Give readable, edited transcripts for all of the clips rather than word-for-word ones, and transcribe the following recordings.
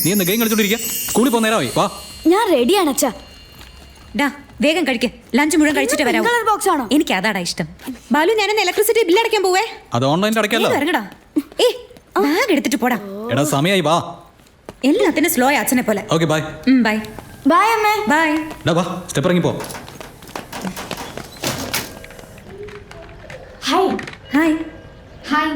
നീ എന്ന് ഗെയിം കളിച്ചോണ്ടിരിക്കുക. സ്കൂളിൽ പോകുന്ന നേരമായി. വാ. ഞാൻ റെഡിയാണ് അച്ഛാ. ഡാ വേഗം കഴിക്ക്. ലഞ്ച് മുഴുവൻ കഴിച്ചിട്ട് വരാം. ബോക്സ് ആണോ? എനിക്ക് അതാടാ ഇഷ്ടം. ബാലു ഞാനെന്ന് ഇലക്ട്രിസിറ്റി ബില്ല് അടയ്ക്കാൻ പോവേ. അത് ഓൺലൈനിൽ അടയ്ക്കാലോ. ഇറങ്ങടാ. ബാഗ് എടുത്തിട്ട് പോടാ. എടാ സമയമായി. വാ. എല്ലാത്തിനും സ്ലോ അച്ഛനെ പോലെ. Okay bye. ബൈ ബൈ അമ്മേ. ബൈ. ഡാ വാ, സ്റ്റെപ്പ് ഇറങ്ങി പോ. Hi. Hi. Hi.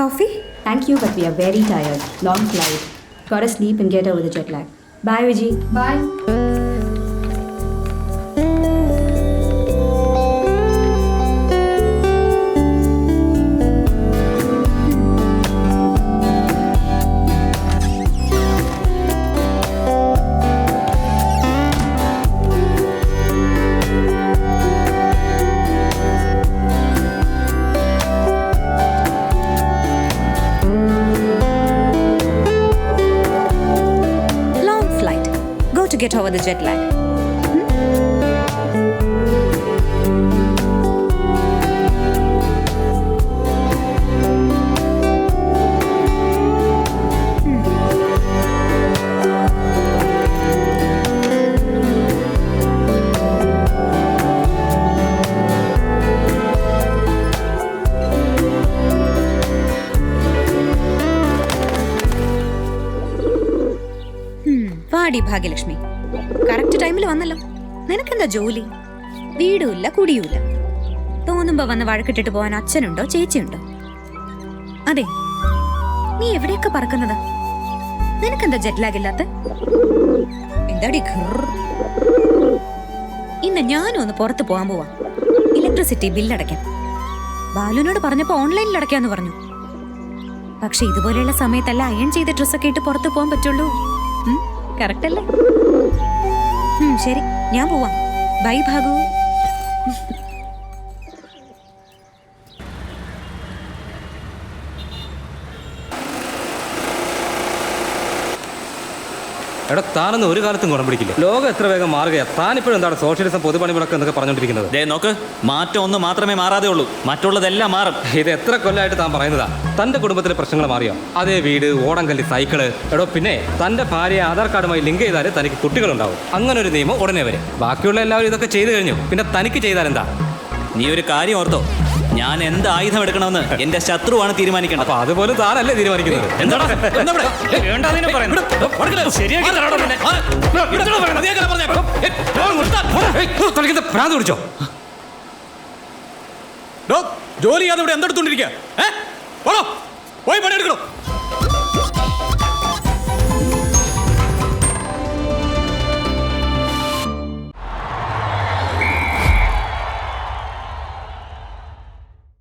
Coffee? Thank you, but we are very tired. Long flight. Gotta sleep and get over the jet lag. Bye, Vijay. Bye. To get over the jet lag. പാടി Bhagyalakshmi, correct ടൈമിൽ വന്നല്ലോ. നിനക്കെന്താ ജോലി? വീടുമില്ല കുടിയുമില്ല. തോന്നുമ്പോ വന്ന് വഴക്കിട്ടിട്ട് പോവാൻ അച്ഛനുണ്ടോ ചേച്ചിയുണ്ടോ? അതെ, നീ എവിടെയൊക്കെ പറക്കുന്നത്? നിനക്കെന്താ ജെറ്റ് ലാഗ് ഇല്ലാത്ത? എന്താടി? ഇന്ന് ഞാനും ഒന്ന് പുറത്ത് പോവാൻ പോവാ. ഇലക്ട്രിസിറ്റി ബില്ലടയ്ക്കാൻ. ബാലുവിനോട് പറഞ്ഞപ്പോ ഓൺലൈനിൽ അടയ്ക്കാന്ന് പറഞ്ഞു. പക്ഷെ ഇതുപോലെയുള്ള സമയത്തല്ല അയൺ ചെയ്ത ഡ്രസ്സൊക്കെ ഇട്ട് പുറത്ത് പോകാൻ പറ്റുള്ളൂ. കറക്റ്റ് അല്ലേ? ശരി, ഞാൻ പോവാം. ബൈ ഭാഗു. എടാ താനൊന്നും ഒരു കാലത്തും ഗുണം പിടിക്കില്ല. ലോകം എത്ര വേഗം മാറുകയാ. താനിപ്പോഴും എന്താണ് സോഷ്യലിസം പൊതുപണി മുടക്കം എന്നൊക്കെ പറഞ്ഞുകൊണ്ടിരിക്കുന്നത്? നോക്ക്, മാറ്റം ഒന്ന് മാത്രമേ മാറാതെ ഉള്ളൂ, മറ്റുള്ളതെല്ലാം മാറും. ഇത് എത്ര കൊല്ലമായിട്ട് താൻ പറയുന്നതാ. തന്റെ കുടുംബത്തിലെ പ്രശ്നങ്ങൾ മാറിയോ? അതേ വീട്, ഓടംകല്ല്, സൈക്കിള്. എടോ പിന്നെ തന്റെ ഭാര്യയെ ആധാർ കാർഡുമായി ലിങ്ക് ചെയ്താലേ തനിക്ക് കുട്ടികളുണ്ടാവും. അങ്ങനെ ഒരു നിയമം ഉടനെ വരെ. ബാക്കിയുള്ള എല്ലാവരും ഇതൊക്കെ ചെയ്തു കഴിഞ്ഞു. പിന്നെ തനിക്ക് ചെയ്താൽ എന്താ? നീ ഒരു കാര്യം ഓർത്തോ, ഞാൻ എന്ത് ആയുധം എടുക്കണമെന്ന് എന്റെ ശത്രുവാണ് തീരുമാനിക്കേണ്ടത്. അപ്പൊ അതുപോലെ താനല്ലേ തീരുമാനിക്കുന്നത്? ഭ്രാന്ത് പിടിച്ചോ? ജോലി ചെയ്യാതെ ഇവിടെ എന്തെടുത്തോണ്ടിരിക്കുക? പോയി പണിയെടുക്കണോ?